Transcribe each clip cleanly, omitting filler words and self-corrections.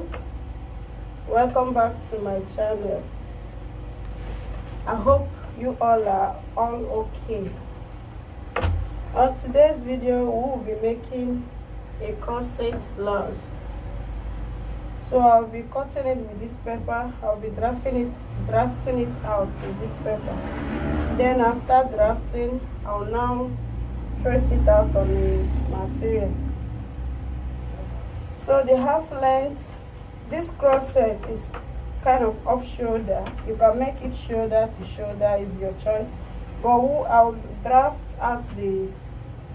viewers, welcome back to my channel. I hope you all are okay. On today's video we will be making a corset blouse. So I'll be cutting it with this paper. I'll be drafting it out with this paper. Then after drafting, I'll now trace it out on the material. So the half length, this corset is kind of off shoulder. You can make it shoulder to shoulder, is your choice. But I'll draft out the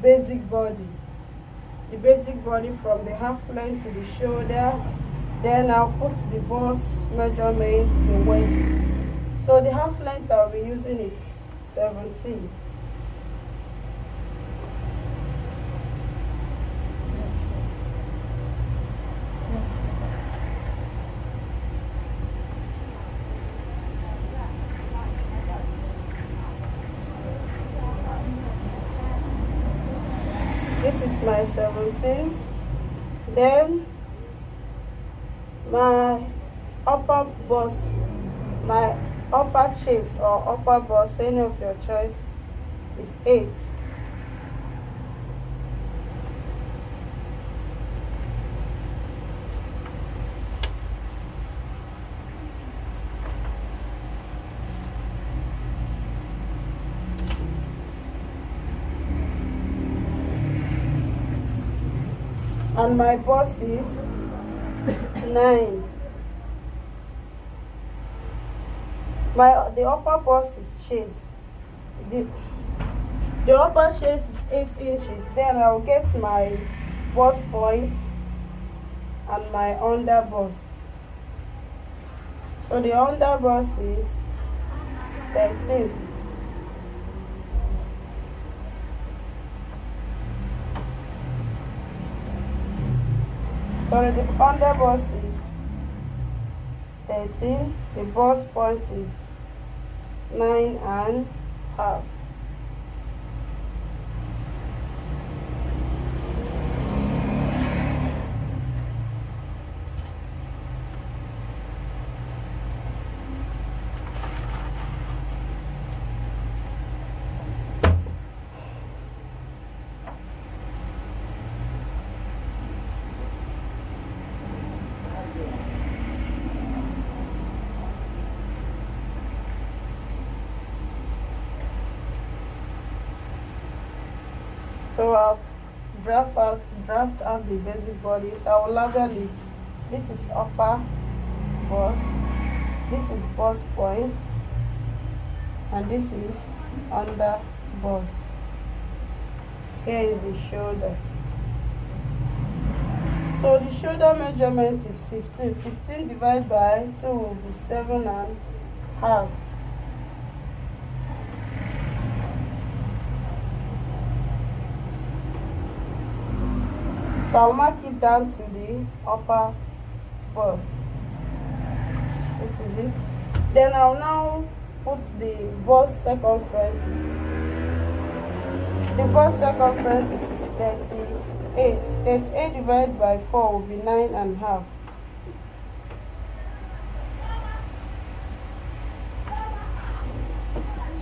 basic body. The basic body from the half length to the shoulder. Then I'll put the bust measurement, the waist. So the half length I'll be using is 17. This is my 17. Then my upper bust, my upper shape or upper bust, any of your choice, is 8. And my bust is 9. The upper bust is chase. The upper chase is 8 inches. Then I'll get my bust point and my under bust. So the under bust is 13. Sorry, the under bust is 13, the bust point is 9.5. So I'll draft out the basic body. So I will label it. This is upper bust, this is bust point, and this is under bust. Here is the shoulder. So the shoulder measurement is 15. 15 divided by 2 will be 7.5. So I'll mark it down to the upper bust. This is it. Then I'll now put the bust circumferences. The bust circumferences is 38. 38 divided by 4 will be 9.5.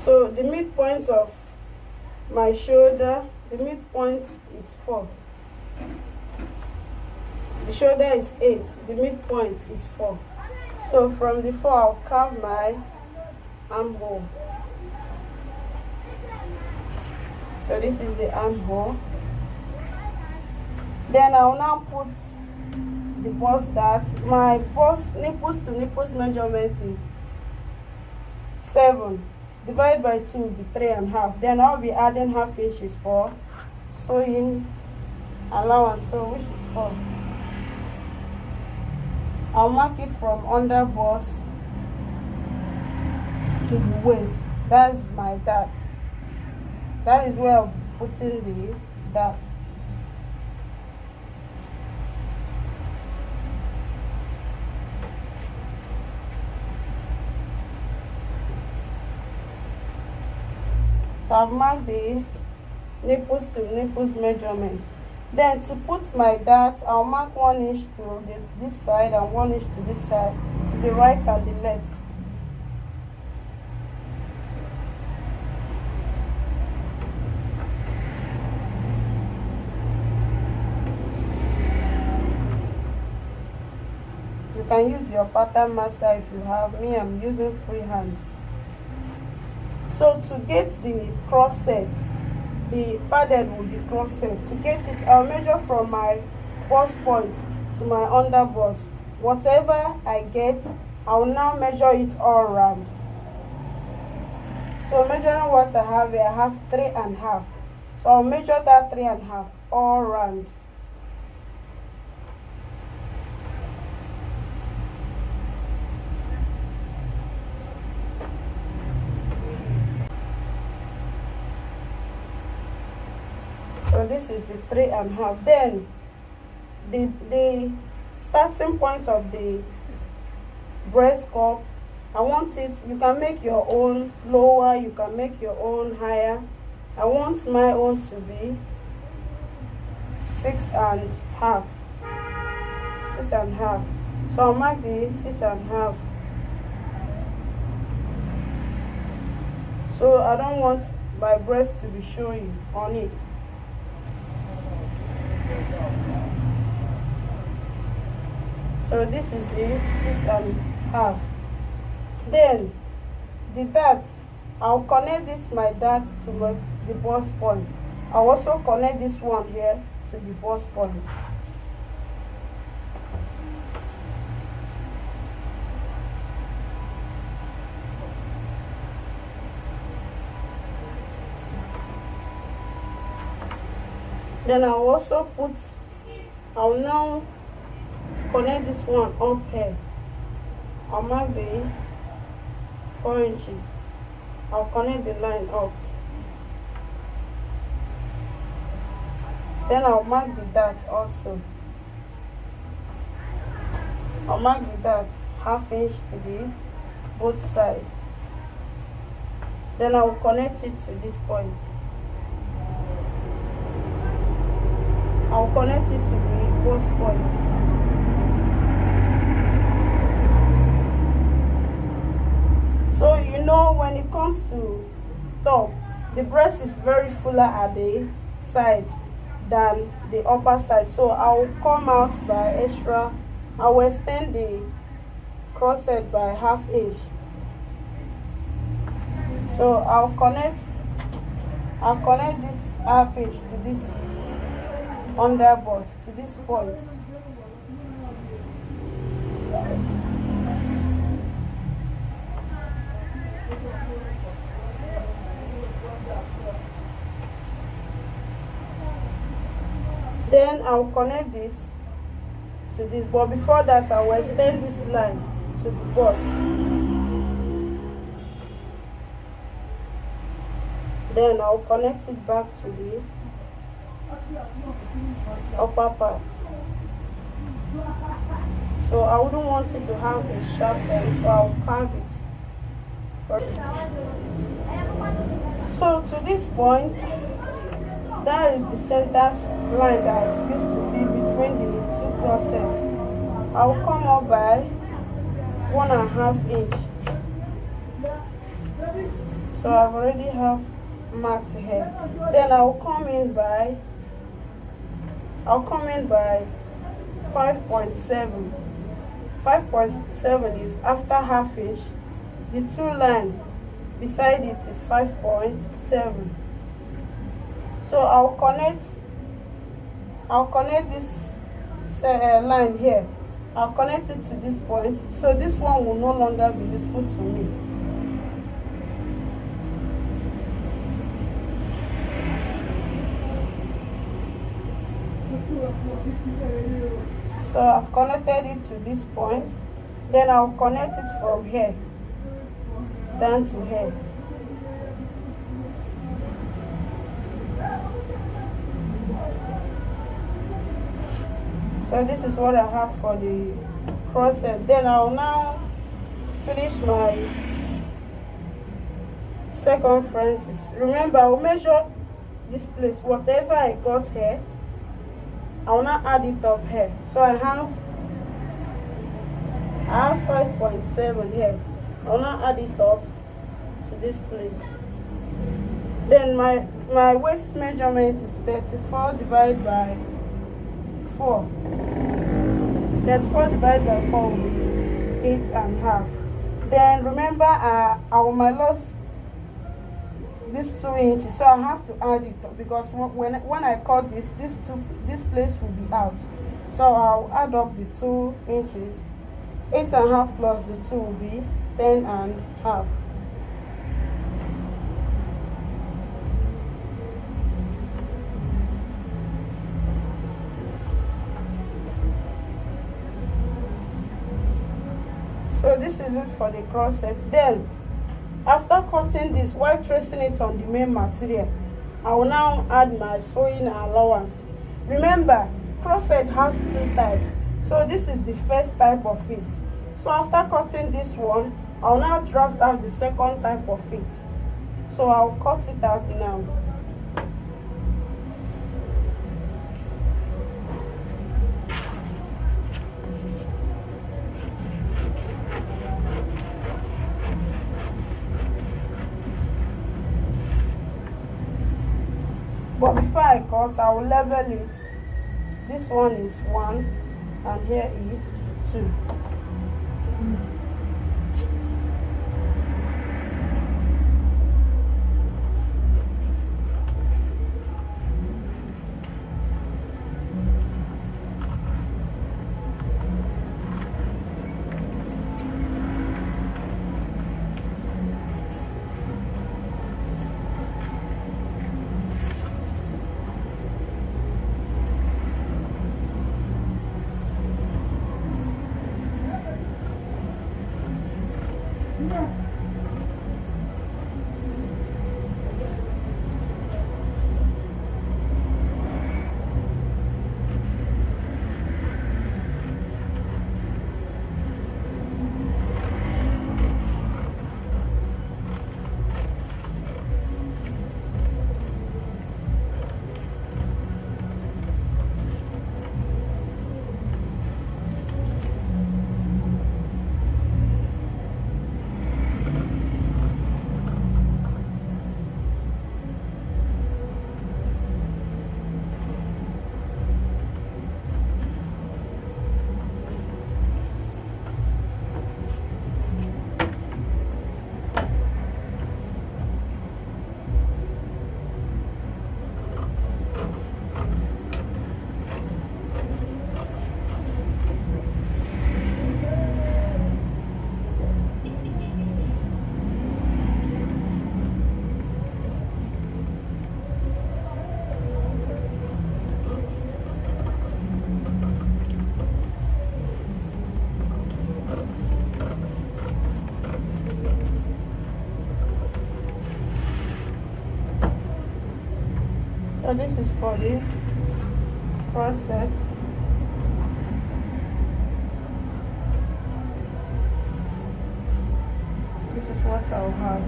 So the midpoint of my shoulder, the midpoint is 4. The shoulder is 8, the midpoint is 4. So from the 4, I'll carve my armhole. So this is the armhole. Then I'll now put the bust dart. My bust nipples to nipples measurement is 7. Divided by 2 will be 3.5. Then I'll be adding half inches for sewing allowance, so which is 4. I'll mark it from under bust to the waist. That's my dart. That is where I'm putting the dart. So I've marked the nipples to nipples measurement. Then to put my dart, I'll mark 1 inch to this side and 1 inch to this side, to the right and the left. You can use your pattern master if you have. Me, I'm using freehand. So to get the cross set, the padded with the cross set, to get it, I'll measure from my bust point to my under bust. Whatever I get, I will now measure it all round. So measuring what I have here, I have 3.5. So I'll measure that 3.5 all round. So this is the 3.5. Then the starting point of the breast cup, I want it, you can make your own lower, you can make your own higher. I want my own to be 6.5. 6.5. So I'll mark the 6.5. So I don't want my breast to be showing on it. So this is the 6.5. Then the dart, I'll connect this my dart to the bust point. I'll also connect this one here to the bust point. Then I'll also I'll now connect this one up here. I'll mark the 4 inches. I'll connect the line up. Then I'll mark the dart also. I'll mark the dart 1/2 inch to the both sides. Then I'll connect it to this point. I'll connect it to the bust point. So you know, when it comes to top, the breast is very fuller at the side than the upper side. So I'll come out by extra. I will extend the corset by 1/2 inch. So I'll connect this 1/2 inch to this under bust, to this point. Then I'll connect this to this, but before that I will extend this line to the bust. Then I'll connect it back to the upper part. So I wouldn't want it to have a sharp end, so I'll carve it. So to this point, that is the center line that used to be between the two crosses. I'll come up by 1.5 inch. So I've already have marked here. Then I'll come in by 5.7. 5.7 is after 1/2 inch. The two line beside it is 5.7. So I'll connect this line here. I'll connect it to this point. So this one will no longer be useful to me. So I've connected it to this point. Then I'll connect it from here down to here. So this is what I have for the corset. Then I'll now finish my circumferences. Remember, I'll measure this place. Whatever I got here, I will now add it up here. So I have 5.7 here. I will now add it up to this place. Then my waist measurement is 34 divided by 4. 34 divided by 4 will be 8.5. Then remember, I will minus this 2 inches, so I have to add it up, because when I cut this place will be out. So I'll add up the 2 inches. 8.5 plus the 2 will be 10.5. So this is it for the corset. Then after cutting this, while tracing it on the main material, I will now add my sewing allowance. Remember, corset has 2 types, so this is the first type of it. So after cutting this one, I will now draft out the second type of it. So I'll cut it out now. But before I cut, I will level it. This one is 1 and here is 2. So this is for the corset. This is what I'll have.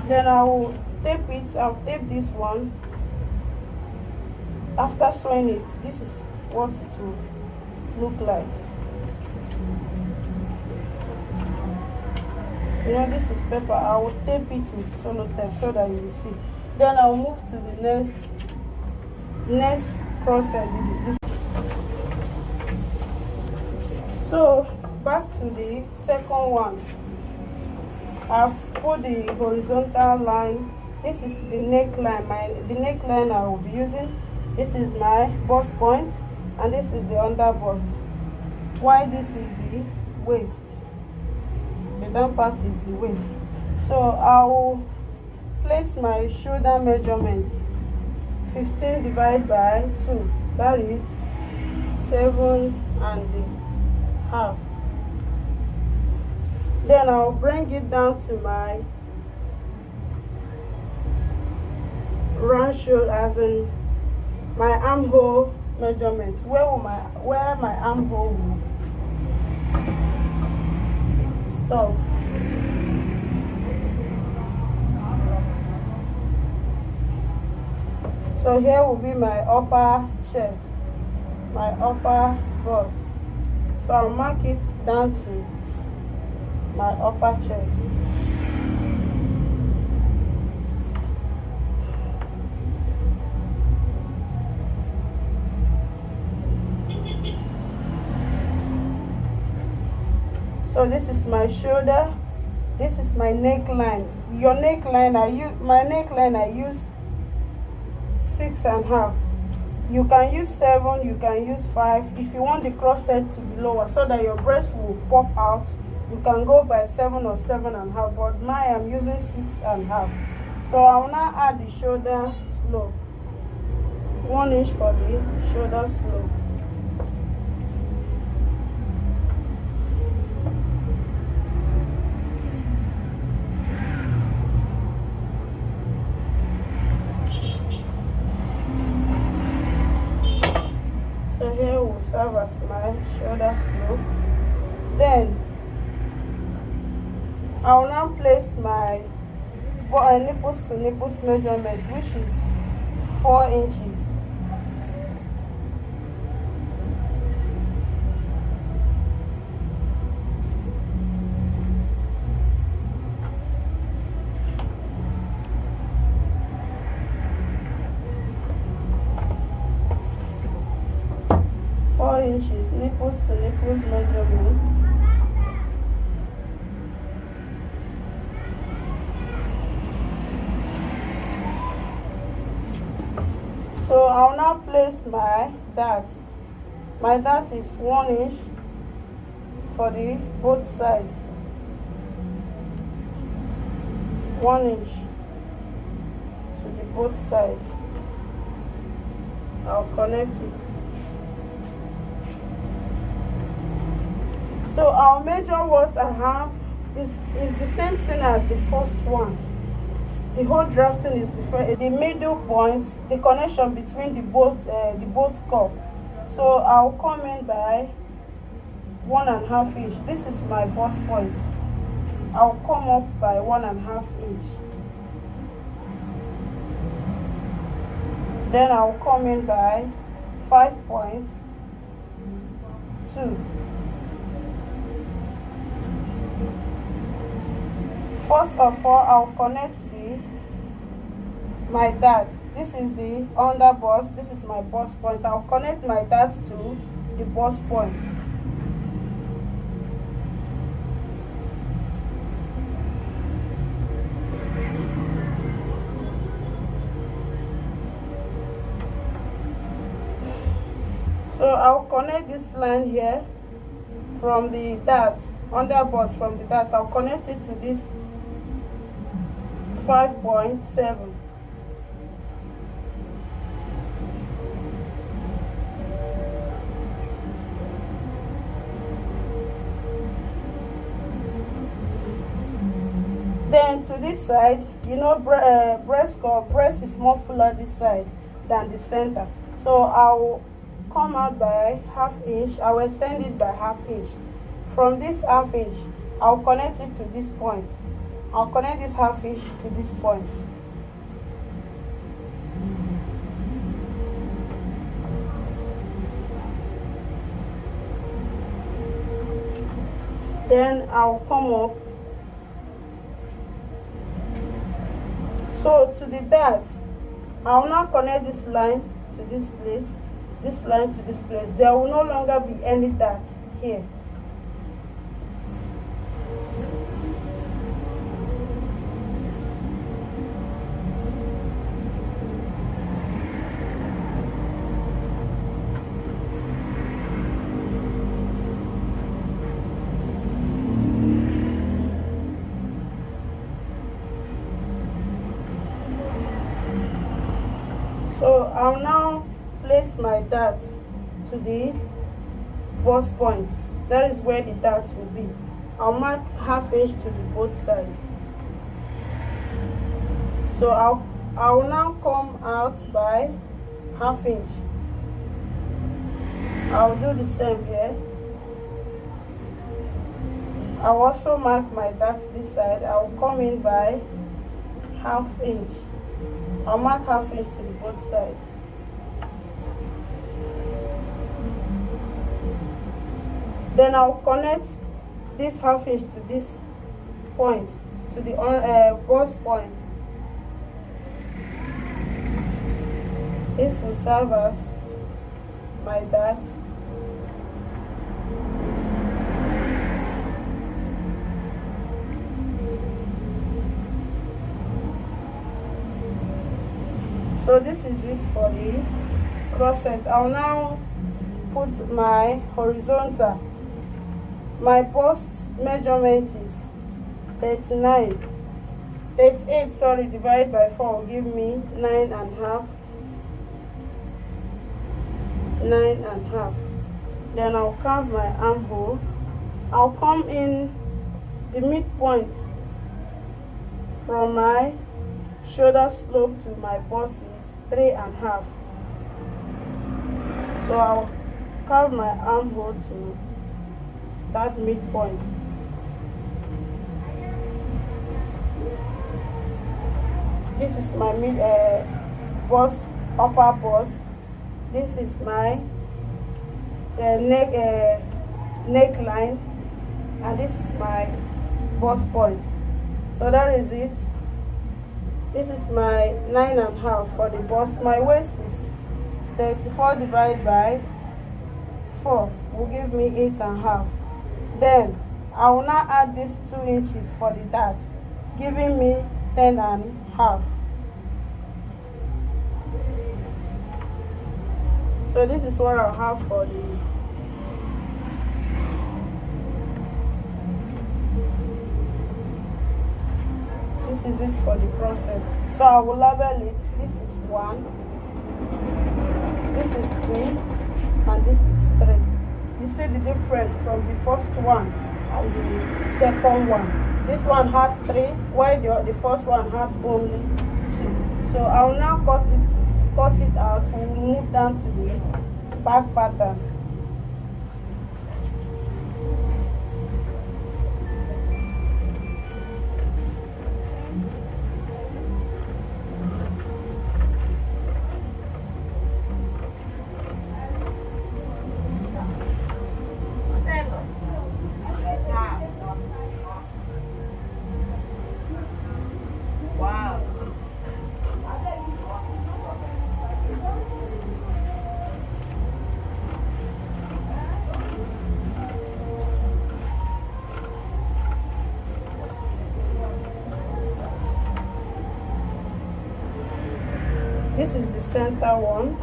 Then I will tape it. I'll tape this one. After sewing it, this is what it will look like. You know, this is paper. I will tape it with solo tape so that you will see. Then I'll move to the next corset. So back to the second one. I've put the horizontal line. This is the neckline. The neckline I will be using. This is my bust point, and this is the under bust. While this is the waist. The down part is the waist. So I will place my shoulder measurement. 15 divided by 2, that is 7.5. Then I'll bring it down to my round shoulder, as in my armhole measurement. Where my armhole will stop. So here will be my upper chest. my upper bust. So I'll mark it down to my upper chest. So this is my shoulder, this is my neckline. Your neckline, my neckline I use 6.5. You can use 7, you can use 5. If you want the corset to be lower so that your breast will pop out, you can go by 7 or 7.5, but mine I'm using 6.5. So I will now add the shoulder slope. 1 inch for the shoulder slope. So here will serve as my shoulder slope. Then I will now place my nipples to nipples measurement, which is 4 inches. Nipples to nipples measurement. So I'll now place my dart. My dart is 1 inch for the both sides. 1 inch to the both sides. I'll connect it. So I'll measure what I have. Is the same thing as the first one. The whole drafting is different. The middle point, the connection between the both cup. So I'll come in by 1.5 inch. This is my bust point. I'll come up by 1.5 inch. Then I'll come in by 5.2. First of all, I'll connect my dart. This is the under bust. This is my bust point. I'll connect my dart to the bust point. So I'll connect this line here from the dart, under bust from the dart. I'll connect it to this 5.7. Then to this side, you know, breast is more fuller this side than the center. So I'll come out by 1/2 inch. I will extend it by 1/2 inch. From this 1/2 inch, I'll connect it to this point. I'll connect this 1/2 inch to this point. Then I'll come up. So to the dart, I'll now connect this line to this place, this line to this place. There will no longer be any dart here. So I'll now place my dart to the bust point. That is where the dart will be. I'll mark 1/2 inch to the both sides. So I will now come out by 1/2 inch. I'll do the same here. I'll also mark my dart this side. I'll come in by 1/2 inch. I'll mark 1/2 inch to the both sides. Then I'll connect this half inch to this point, to the bust point. This will serve as my dart. So this is it for the corset. I'll now put my horizontal. My bust measurement is 38, sorry, divided by 4 will give me 9.5. Then I'll carve my armhole. I'll come in the midpoint from my shoulder slope to my bust is 3.5. So I'll carve my armhole to that midpoint. This is my bust, upper bust. This is my neckline, and this is my bust point. So that is it. This is my 9.5 for the bust. My waist is 34 divided by 4 will give me 8.5. Then I will now add these 2 inches for the dart, giving me 10.5. So this is what I'll have for the this is it for the corset. So I will label it. This is 1, this is 2, and this is 3. You see the difference from the first one and the second one. This one has 3, while the first one has only 2. So I will now cut it out. We'll move down to the back pattern. Wow. This is the center one.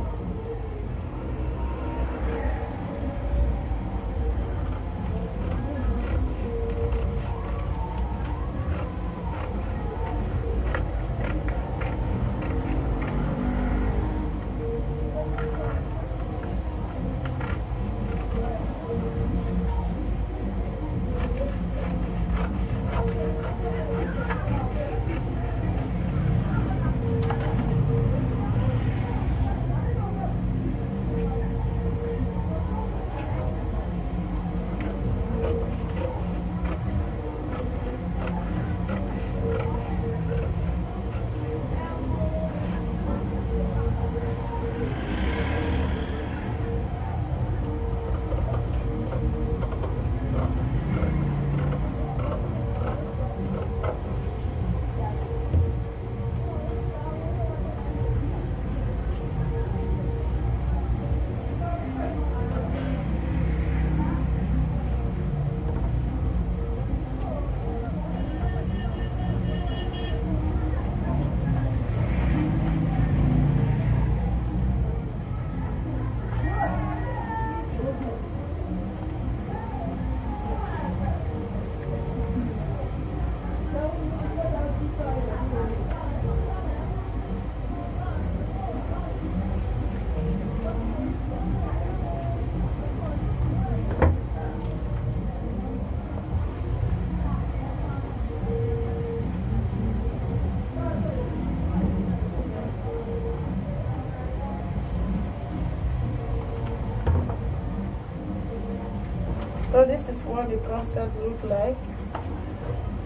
So this is what the corset look like.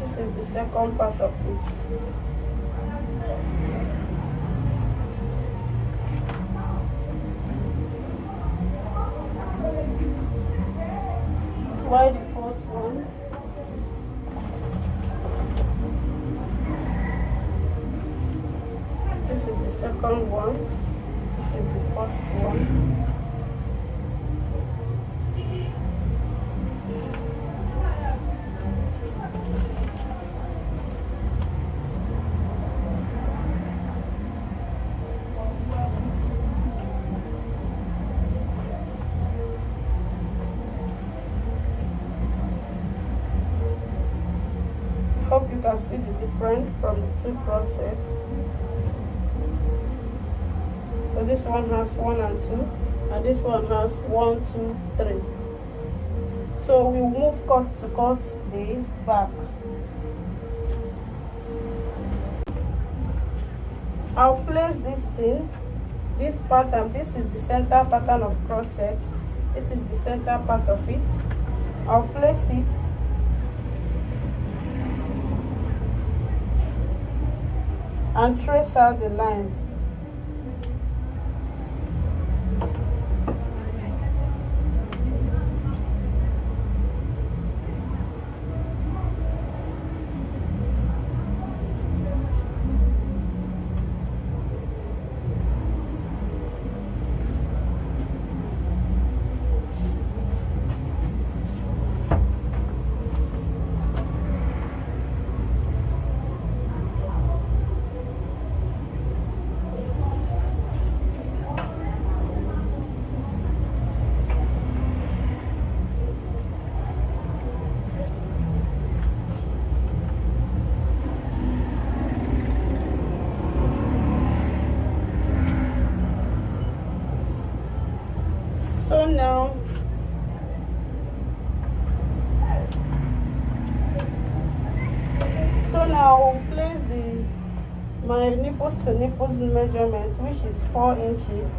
This is the second part of it. Why the first one? This is the second one. This is the first one. Hope you can see the difference from the two crosses. So this one has 1 and 2, and this one has 1, 2, 3. So we move cut to cut the back. I'll place this thing, this pattern. This is the center pattern of crosset. This is the center part of it. I'll place it and trace out the lines. So now we'll place my nipples to nipples measurement, which is 4 inches.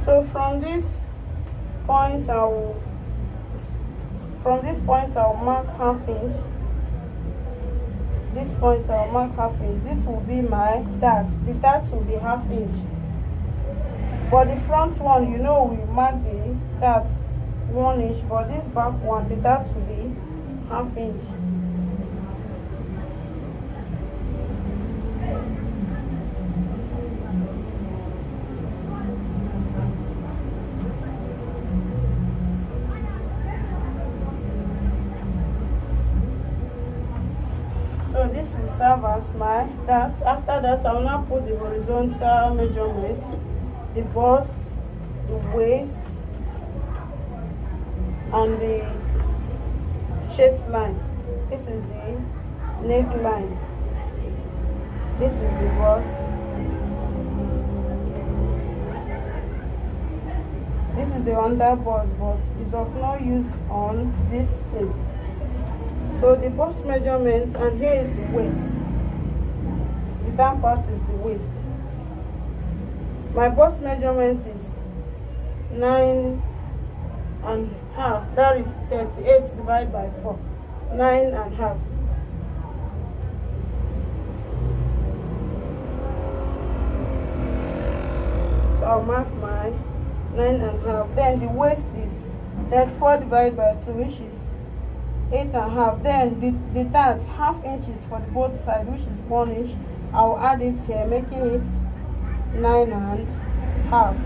So from this point I'll mark ½ inch. This point I'll mark ½ inch. This will be my dart. The dart will be ½ inch. But the front one, you know, we mark the dart 1 inch, but this back one, the dart will be ½ inch. So this will serve as my dart. After that, I will now put the horizontal measurement, the bust, the waist, and the chest line. This is the neckline. This is the bust. This is the under bust, but it's of no use on this thing. So the bust measurement, and here is the waist. The down part is the waist. My bust measurement is 9 and half. That is 38 divided by 4. 9 and half. So I'll mark my 9 and half. Then the waist is 34 divided by 2, which is 8 and half. Then the dart, ½ inch is for the both sides, which is 1 inch. I'll add it here, making it 9 and half.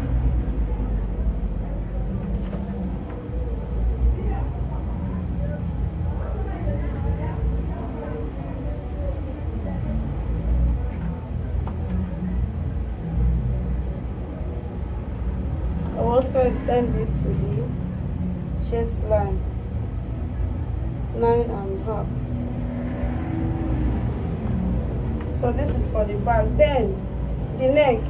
I'll also extend it to the chest line. 9 and half. So this is for the back. Then the neck,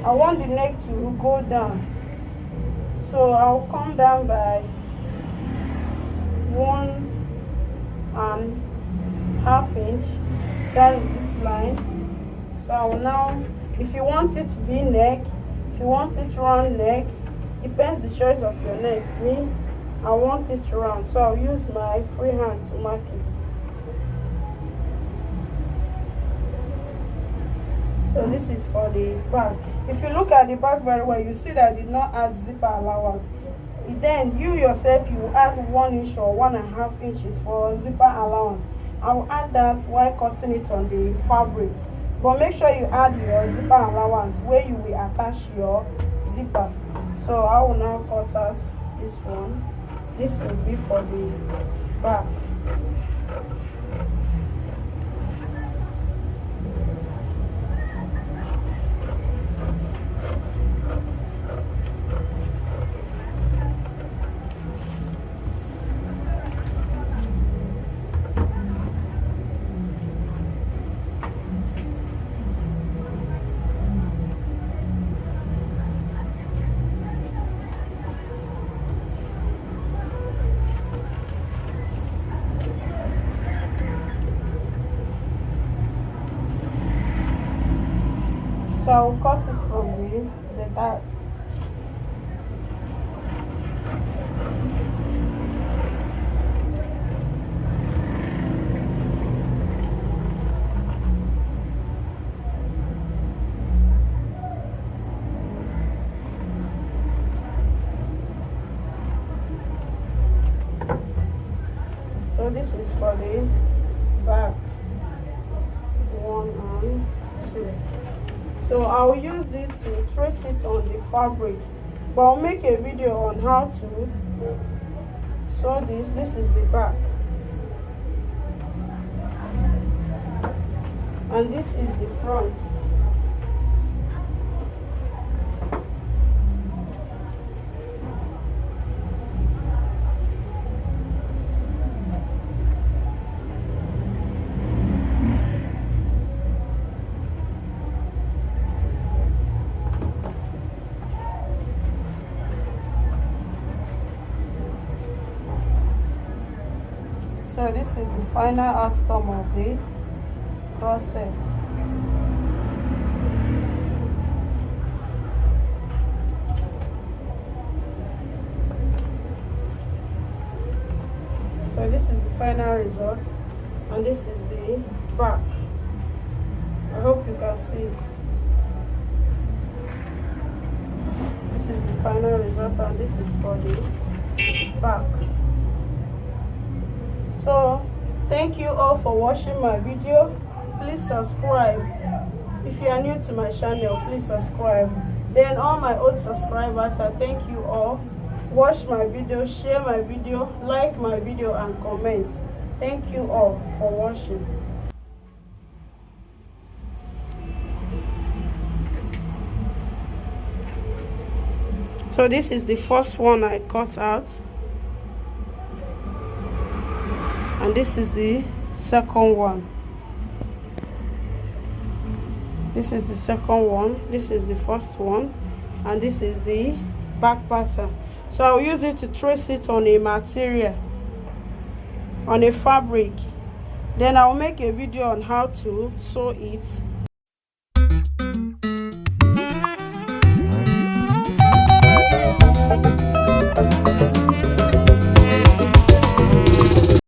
I want the neck to go down, so I'll come down by 1.5 inch. That is this line. So I will now If you want it V-neck, if you want it round neck, depends the choice of your neck. Me, I want it round, so I'll use my free hand to mark it. So this is for the back. If you look at the back very well, you see that I did not add zipper allowance. Then you yourself, you add 1 inch or 1.5 inches for zipper allowance. I will add that while cutting it on the fabric. But make sure you add your zipper allowance where you will attach your zipper. So I will now cut out this one. This will be for the back. So I will cut it from the dart. So this is for the back, 1 and 2. So I'll use it to trace it on the fabric, but I'll make a video on how to sew this. This is the back, and this is the front. So this is the final outcome of the corset. So this is the final result, and this is the back. I hope you can see it. This is the final result, and this is for the back. So thank you all for watching my video. Please subscribe. If you are new to my channel, please subscribe. Then all my old subscribers, I thank you all. Watch my video, share my video, like my video, and comment. Thank you all for watching. So this is the first one I cut out, and this is the second one. This is the second one, this is the first one, and this is the back pattern. So I'll use it to trace it on a material, on a fabric. Then I'll make a video on how to sew it